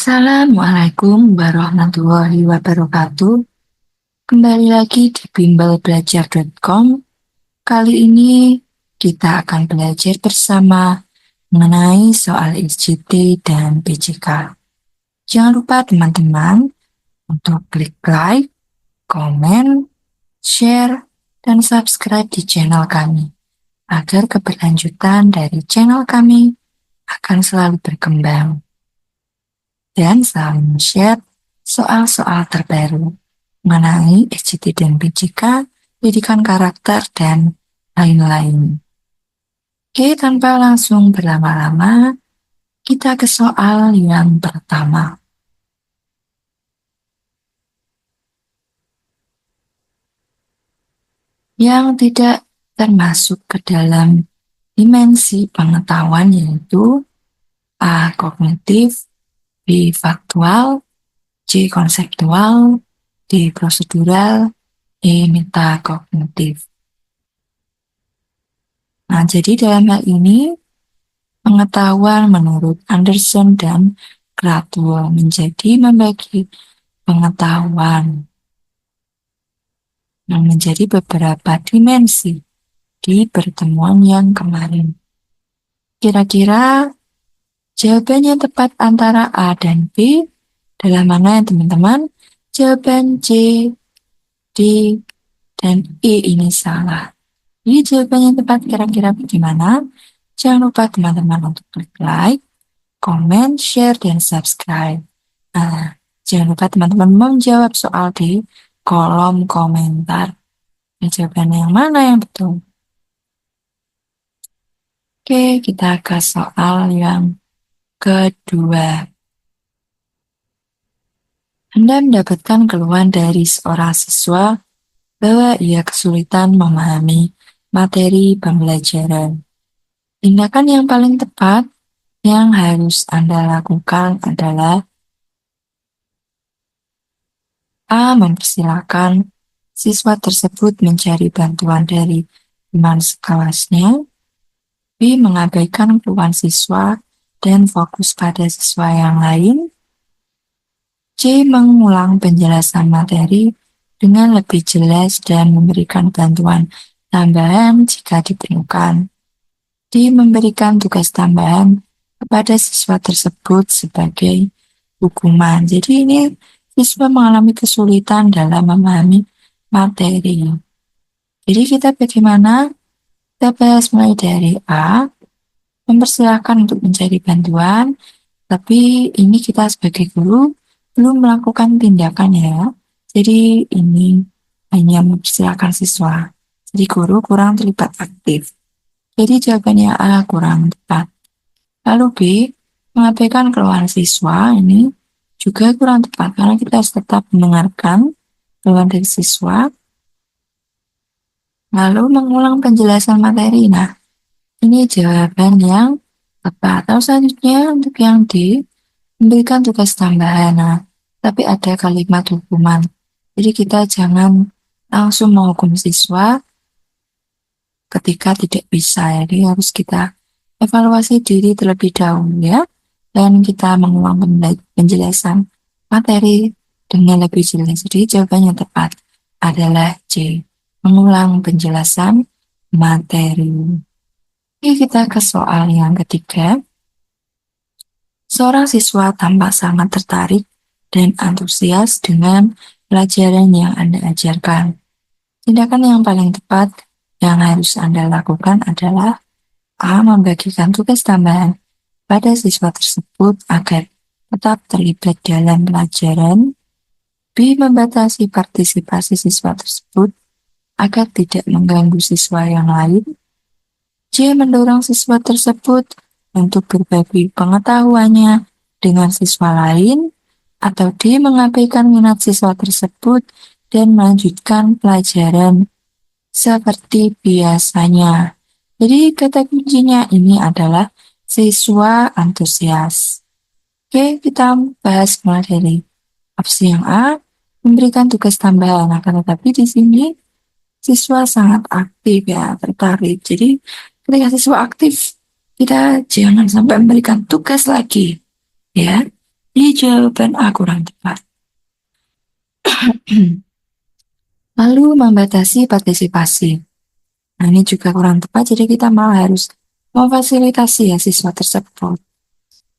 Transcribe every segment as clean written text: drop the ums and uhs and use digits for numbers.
Assalamualaikum warahmatullahi wabarakatuh. Kembali lagi di bimbelbelajar.com. Kali ini kita akan belajar bersama mengenai soal SJT dan PJK. Jangan lupa teman-teman untuk klik like, komen, share, dan subscribe di channel kami agar keberlanjutan dari channel kami akan selalu berkembang dan selalu share soal-soal terbaru mengenai SJT dan PJK, pendidikan karakter, dan lain-lain. Oke, tanpa langsung berlama-lama, kita ke soal yang pertama. Yang tidak termasuk ke dalam dimensi pengetahuan yaitu A. Kognitif, B. Faktual, C. Konseptual, D. Prosedural, E. Metakognitif. Nah, jadi dalam hal ini, pengetahuan menurut Anderson dan Cradwell menjadi membagi pengetahuan yang menjadi beberapa dimensi di pertemuan yang kemarin. Kira-kira jawabannya tepat antara A dan B. Dalam mana ya teman-teman? Jawaban C, D, dan E ini salah. Jadi jawabannya tepat kira-kira bagaimana? Jangan lupa teman-teman untuk klik like, komen, share, dan subscribe. Nah, jangan lupa teman-teman menjawab soal di kolom komentar. Jawabannya yang mana yang betul? Oke, kita ke soal yang kedua. Anda mendapatkan keluhan dari seorang siswa bahwa ia kesulitan memahami materi pembelajaran. Tindakan yang paling tepat yang harus Anda lakukan adalah A. Mempersilahkan siswa tersebut mencari bantuan dari teman sekelasnya. B. Mengabaikan keluhan siswa dan fokus pada siswa yang lain. C. Mengulang penjelasan materi dengan lebih jelas dan memberikan bantuan tambahan jika diperlukan. D. Memberikan tugas tambahan kepada siswa tersebut sebagai hukuman. Jadi ini siswa mengalami kesulitan dalam memahami materi. Jadi kita bagaimana? Kita bahas mulai dari A, mempersilahkan untuk mencari bantuan, tapi ini kita sebagai guru belum melakukan tindakan ya. Jadi ini hanya mempersilahkan siswa. Jadi guru kurang terlibat aktif. Jadi jawabannya A, kurang tepat. Lalu B, mengabaikan keluhan siswa ini juga kurang tepat karena kita harus tetap mendengarkan keluhan dari siswa. Lalu mengulang penjelasan materi. Nah, ini jawaban yang tepat. Lalu selanjutnya untuk yang D, memberikan tugas tambahan. Nah, tapi ada kalimat hukuman. Jadi kita jangan langsung menghukum siswa ketika tidak bisa. Jadi harus kita evaluasi diri terlebih dahulu ya. Dan kita mengulang penjelasan materi dengan lebih jelas. Jadi jawabannya tepat adalah C. Mengulang penjelasan materi. Oke, kita ke soal yang ketiga. Seorang siswa tampak sangat tertarik dan antusias dengan pelajaran yang Anda ajarkan. Tindakan yang paling tepat yang harus Anda lakukan adalah A. Membagikan tugas tambahan pada siswa tersebut agar tetap terlibat dalam pelajaran. B. Membatasi partisipasi siswa tersebut agar tidak mengganggu siswa yang lain. C. Mendorong siswa tersebut untuk berbagi pengetahuannya dengan siswa lain. Atau D. Mengabaikan minat siswa tersebut dan melanjutkan pelajaran seperti biasanya. Jadi kata kuncinya ini adalah siswa antusias. Oke, kita bahas mulai dari opsi yang A, memberikan tugas tambahan. Akan tetapi di sini siswa sangat aktif ya, tertarik. Jadi ketika siswa aktif, kita jangan sampai memberikan tugas lagi, ya. D. Jawaban A kurang tepat. Lalu membatasi partisipasi. Nah, ini juga kurang tepat, jadi kita malah harus memfasilitasi ya siswa tersebut.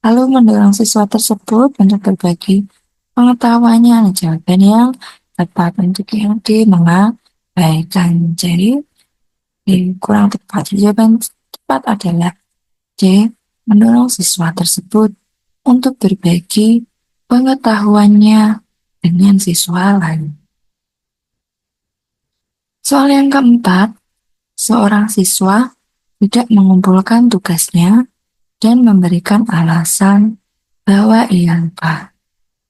Lalu mendorong siswa tersebut untuk berbagi pengetahuannya. Nah, jawaban yang tepat untuk yang D, mengabaikan. Jadi, kurang tepat. Jawaban tepat adalah C, mendorong siswa tersebut untuk berbagi pengetahuannya dengan siswa lain. Soal yang keempat, seorang siswa tidak mengumpulkan tugasnya dan memberikan alasan bahwa ia lupa.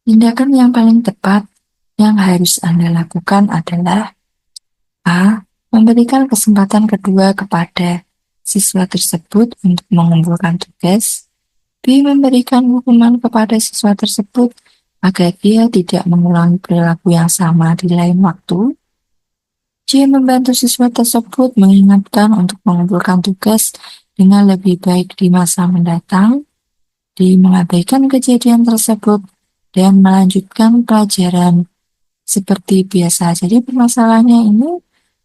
Tindakan yang paling tepat yang harus Anda lakukan adalah A. Memberikan kesempatan kedua kepada siswa tersebut untuk mengumpulkan tugas. B. Memberikan hukuman kepada siswa tersebut agar dia tidak mengulangi perilaku yang sama di lain waktu. C. Membantu siswa tersebut mengingatkan untuk mengumpulkan tugas dengan lebih baik di masa mendatang. D. Mengabaikan kejadian tersebut dan melanjutkan pelajaran seperti biasa. Jadi permasalahannya ini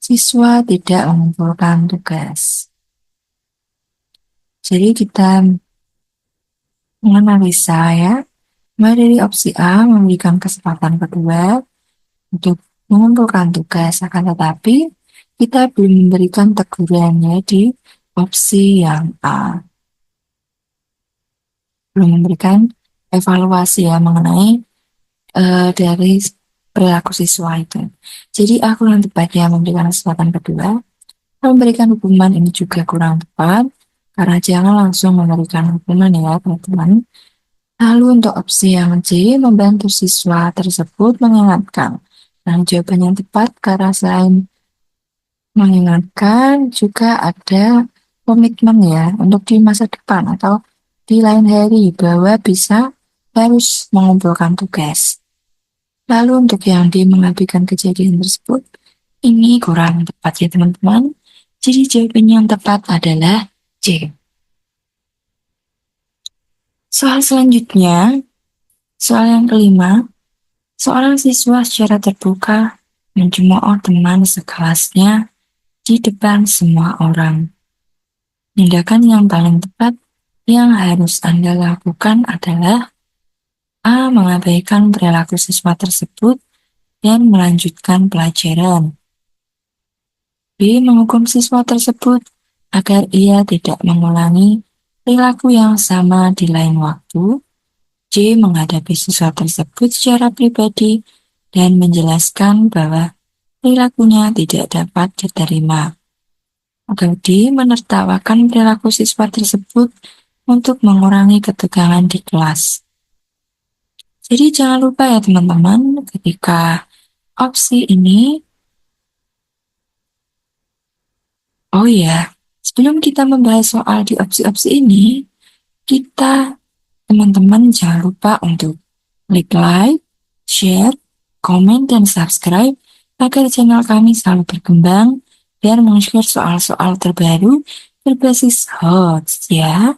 siswa tidak mengumpulkan tugas. Jadi kita menganalisa ya, mulai dari opsi A memberikan kesempatan kedua untuk mengumpulkan tugas, akan tetapi kita belum memberikan tegurannya di opsi yang A. Belum memberikan evaluasi ya mengenai dari perilaku siswa itu. Jadi A kurang tepat ya memberikan kesempatan kedua. Memberikan hukuman ini juga kurang tepat, karena jangan langsung memberikan hukuman ya teman-teman. Lalu untuk opsi yang C, membantu siswa tersebut mengingatkan. Nah, jawaban yang tepat karena selain mengingatkan juga ada komitmen ya untuk di masa depan atau di lain hari bahwa bisa harus mengumpulkan tugas. Lalu untuk yang D, mengabaikan kejadian tersebut, ini kurang tepat ya teman-teman. Jadi jawaban yang tepat adalah C. Soal selanjutnya, soal yang kelima, seorang siswa secara terbuka mencemooh teman sekelasnya di depan semua orang. Tindakan yang paling tepat yang harus Anda lakukan adalah A. Mengabaikan perilaku siswa tersebut dan melanjutkan pelajaran. B. Menghukum siswa tersebut agar ia tidak mengulangi perilaku yang sama di lain waktu. C. Menghadapi siswa tersebut secara pribadi dan menjelaskan bahwa perilakunya tidak dapat diterima. Atau D. Menertawakan perilaku siswa tersebut untuk mengurangi ketegangan di kelas. Jadi jangan lupa ya teman-teman, ketika opsi ini, oh ya, sebelum kita membahas soal di opsi-opsi ini, kita teman-teman jangan lupa untuk klik like, share, komen, dan subscribe agar channel kami selalu berkembang dan meng-share soal-soal terbaru berbasis hoax ya.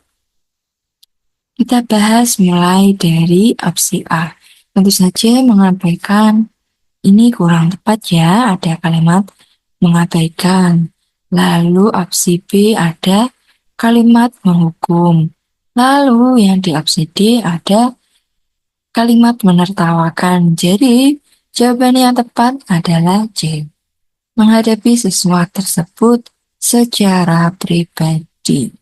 Kita bahas mulai dari opsi A. Tentu saja mengabaikan ini kurang tepat ya, ada kalimat mengabaikan. Lalu opsi B ada kalimat menghukum. Lalu yang di opsi D ada kalimat menertawakan. Jadi jawaban yang tepat adalah C. Menghadapi siswa tersebut secara pribadi.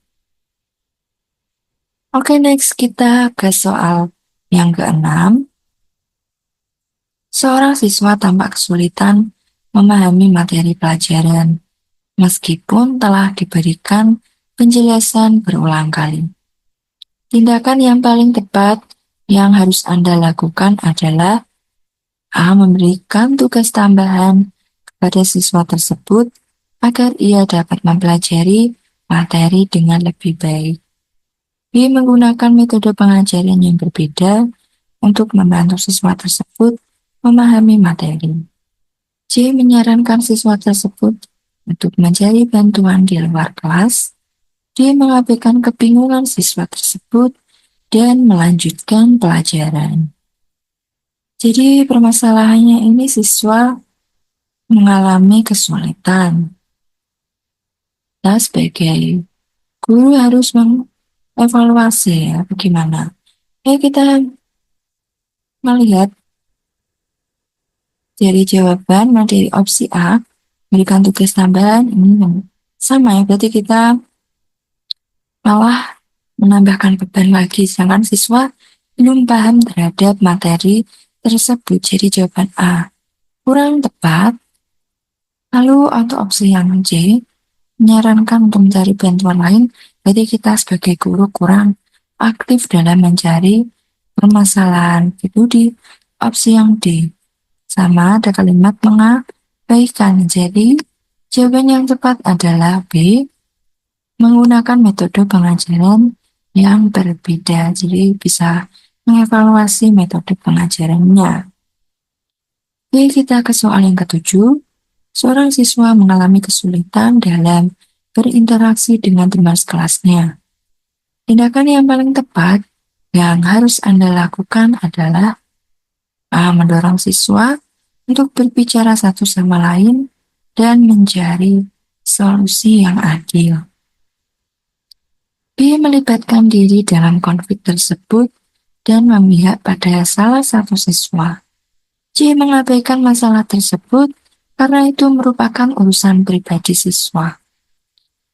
Oke, next kita ke soal yang keenam. Seorang siswa tampak kesulitan memahami materi pelajaran, meskipun telah diberikan penjelasan berulang kali. Tindakan yang paling tepat yang harus Anda lakukan adalah A. Memberikan tugas tambahan kepada siswa tersebut agar ia dapat mempelajari materi dengan lebih baik. B. Menggunakan metode pengajaran yang berbeda untuk membantu siswa tersebut memahami materi. C. Menyarankan siswa tersebut untuk mencari bantuan di luar kelas. D. Mengabaikan kebingungan siswa tersebut dan melanjutkan pelajaran. Jadi permasalahannya ini siswa mengalami kesulitan. Nah, sebagai guru harus mengevaluasi ya bagaimana. Kita melihat dari jawaban dari opsi A, berikan tugas tambahan ini yang sama ya, berarti kita malah menambahkan beban lagi, sedangkan siswa belum paham terhadap materi tersebut. Jadi jawaban A kurang tepat. Lalu untuk opsi yang C, menyarankan untuk mencari bantuan lain, berarti kita sebagai guru kurang aktif dalam mencari permasalahan. Itu di opsi yang D. Sama ada kalimat mengabaikan. Jadi jawaban yang tepat adalah B, menggunakan metode pengajaran yang berbeda. Jadi bisa mengevaluasi metode pengajarannya. Oke, kita ke soal yang ketujuh. Seorang siswa mengalami kesulitan dalam berinteraksi dengan teman sekelasnya. Tindakan yang paling tepat yang harus Anda lakukan adalah A. Mendorong siswa untuk berbicara satu sama lain dan mencari solusi yang adil. B. Melibatkan diri dalam konflik tersebut dan memihak pada salah satu siswa. C. Mengabaikan masalah tersebut karena itu merupakan urusan pribadi siswa.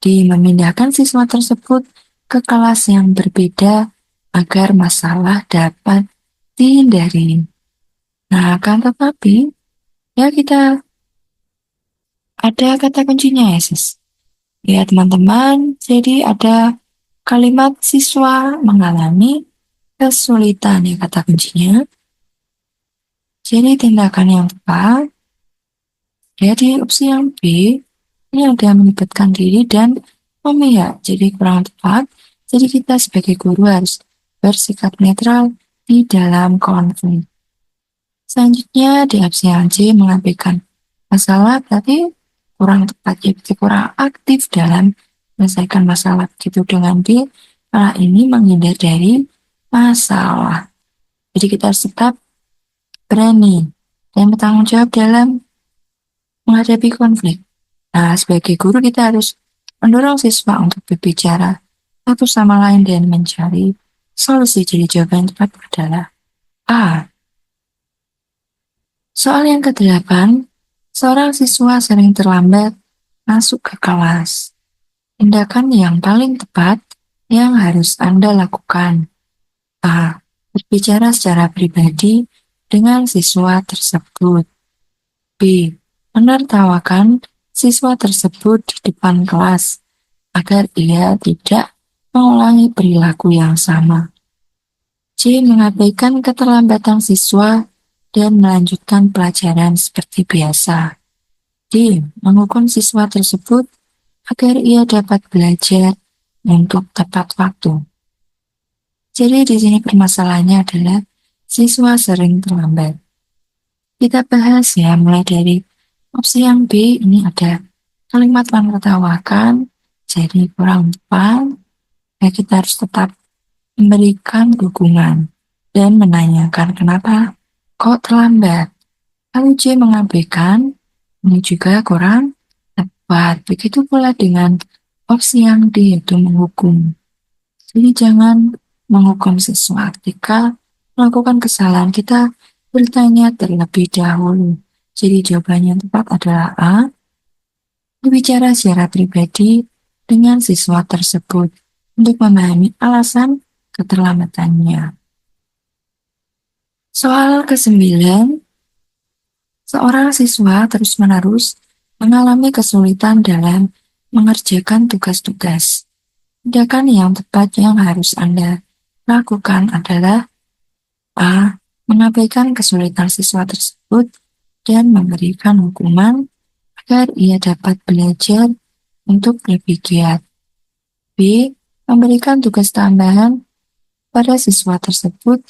D. Memindahkan siswa tersebut ke kelas yang berbeda agar masalah dapat dihindari. Nah, akan tetapi, ya kita ada kata kuncinya ya, sis. Ya, teman-teman, jadi ada kalimat siswa mengalami kesulitan ya kata kuncinya. Jadi tindakan yang tepat, jadi opsi yang B, ini ada melibatkan diri dan memihak, jadi kurang tepat. Jadi kita sebagai guru harus bersikap netral di dalam konflik. Selanjutnya di opsi yang C, mengabaikan masalah, berarti kurang tepat, jadi kurang aktif dalam menyelesaikan masalah. Begitu dengan D, malah ini menghindar dari masalah. Jadi kita harus tetap berani dan bertanggung jawab dalam menghadapi konflik. Nah, sebagai guru kita harus mendorong siswa untuk berbicara satu sama lain dan mencari solusi. Jadi jawaban yang tepat adalah A. Soal yang ke-8, seorang siswa sering terlambat masuk ke kelas. Tindakan yang paling tepat yang harus Anda lakukan. A. Berbicara secara pribadi dengan siswa tersebut. B. Menertawakan siswa tersebut di depan kelas agar ia tidak mengulangi perilaku yang sama. C. Mengabaikan keterlambatan siswa dan melanjutkan pelajaran seperti biasa. D. Menghukum siswa tersebut agar ia dapat belajar untuk tepat waktu. Jadi di sini permasalahannya adalah siswa sering terlambat. Kita bahas ya, mulai dari opsi yang B, ini ada kalimat menertawakan, jadi kurang tepat. Ya, kita harus tetap memberikan dukungan dan menanyakan kenapa kok terlambat. Lalu C, mengabaikan, ini juga kurang tepat. Begitu pula dengan opsi yang D, yaitu menghukum. Jadi jangan menghukum siswa. Ketika melakukan kesalahan, kita bertanya terlebih dahulu. Jadi jawabannya yang tepat adalah A. Berbicara secara pribadi dengan siswa tersebut untuk memahami alasan keterlambatannya. Soal ke-9, seorang siswa terus-menerus mengalami kesulitan dalam mengerjakan tugas-tugas. Tindakan yang tepat yang harus Anda lakukan adalah A. Mengabaikan kesulitan siswa tersebut dan memberikan hukuman agar ia dapat belajar untuk lebih giat. B. Memberikan tugas tambahan pada siswa tersebut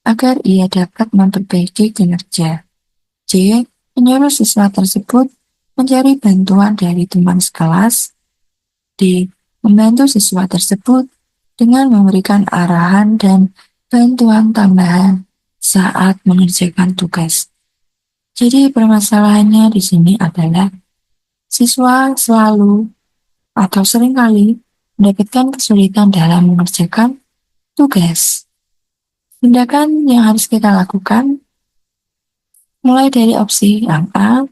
agar ia dapat memperbaiki kinerja. C. Menyuruh siswa tersebut mencari bantuan dari teman sekelas. D. Membantu siswa tersebut dengan memberikan arahan dan bantuan tambahan saat mengerjakan tugas. Jadi permasalahannya di sini adalah siswa selalu atau seringkali mendapatkan kesulitan dalam mengerjakan tugas. Tindakan yang harus kita lakukan mulai dari opsi yang A,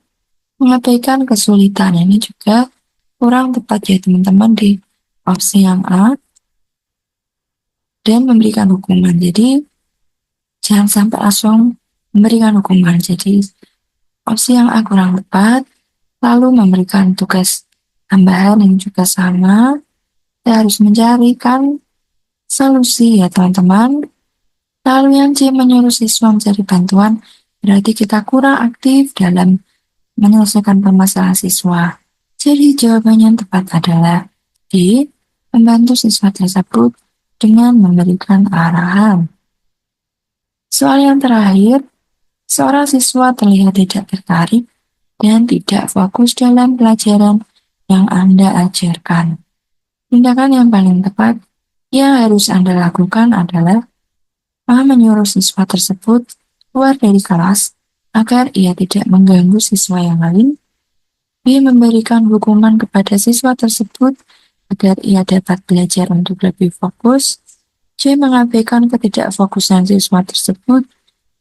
mengabaikan kesulitan ini juga kurang tepat ya teman-teman di opsi yang A, dan memberikan hukuman. Jadi jangan sampai langsung memberikan hukuman. Jadi opsi yang A kurang tepat, lalu memberikan tugas tambahan yang juga sama. Kita harus mencarikan solusi ya teman-teman. Lalu yang C, menyuruh siswa mencari bantuan, berarti kita kurang aktif dalam menyelesaikan permasalahan siswa. Jadi jawabannya yang tepat adalah D, membantu siswa tersebut dengan memberikan arahan. Soal yang terakhir, seorang siswa terlihat tidak tertarik dan tidak fokus dalam pelajaran yang Anda ajarkan. Tindakan yang paling tepat yang harus Anda lakukan adalah A, menyuruh siswa tersebut keluar dari kelas agar ia tidak mengganggu siswa yang lain. B, memberikan hukuman kepada siswa tersebut agar ia dapat belajar untuk lebih fokus. C, mengabaikan ketidakfokusan siswa tersebut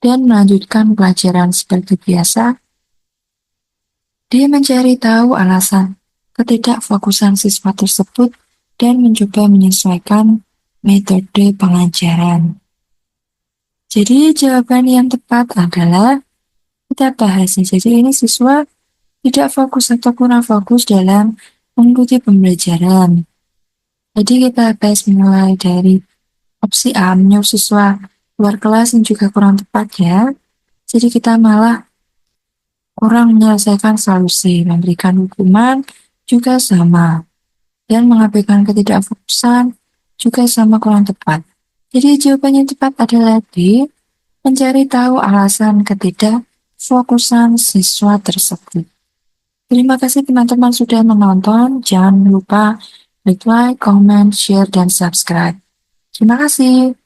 dan melanjutkan pelajaran seperti biasa. D, mencari tahu alasan ketidakfokusan siswa tersebut dan mencoba menyesuaikan metode pengajaran. Jadi jawaban yang tepat adalah kita bahas nih. Jadi ini siswa tidak fokus atau kurang fokus dalam mengikuti pembelajaran. Jadi kita bahas mulai dari opsi A, menyuruh siswa keluar kelas yang juga kurang tepat ya. Jadi kita malah kurang menyelesaikan solusi, memberikan hukuman juga sama, dan mengabaikan ketidakfokusan juga sama kurang tepat. Jadi jawabannya tepat adalah D, mencari tahu alasan ketidakfokusan siswa tersebut. Terima kasih teman-teman sudah menonton. Jangan lupa like, comment, share, dan subscribe. Terima kasih.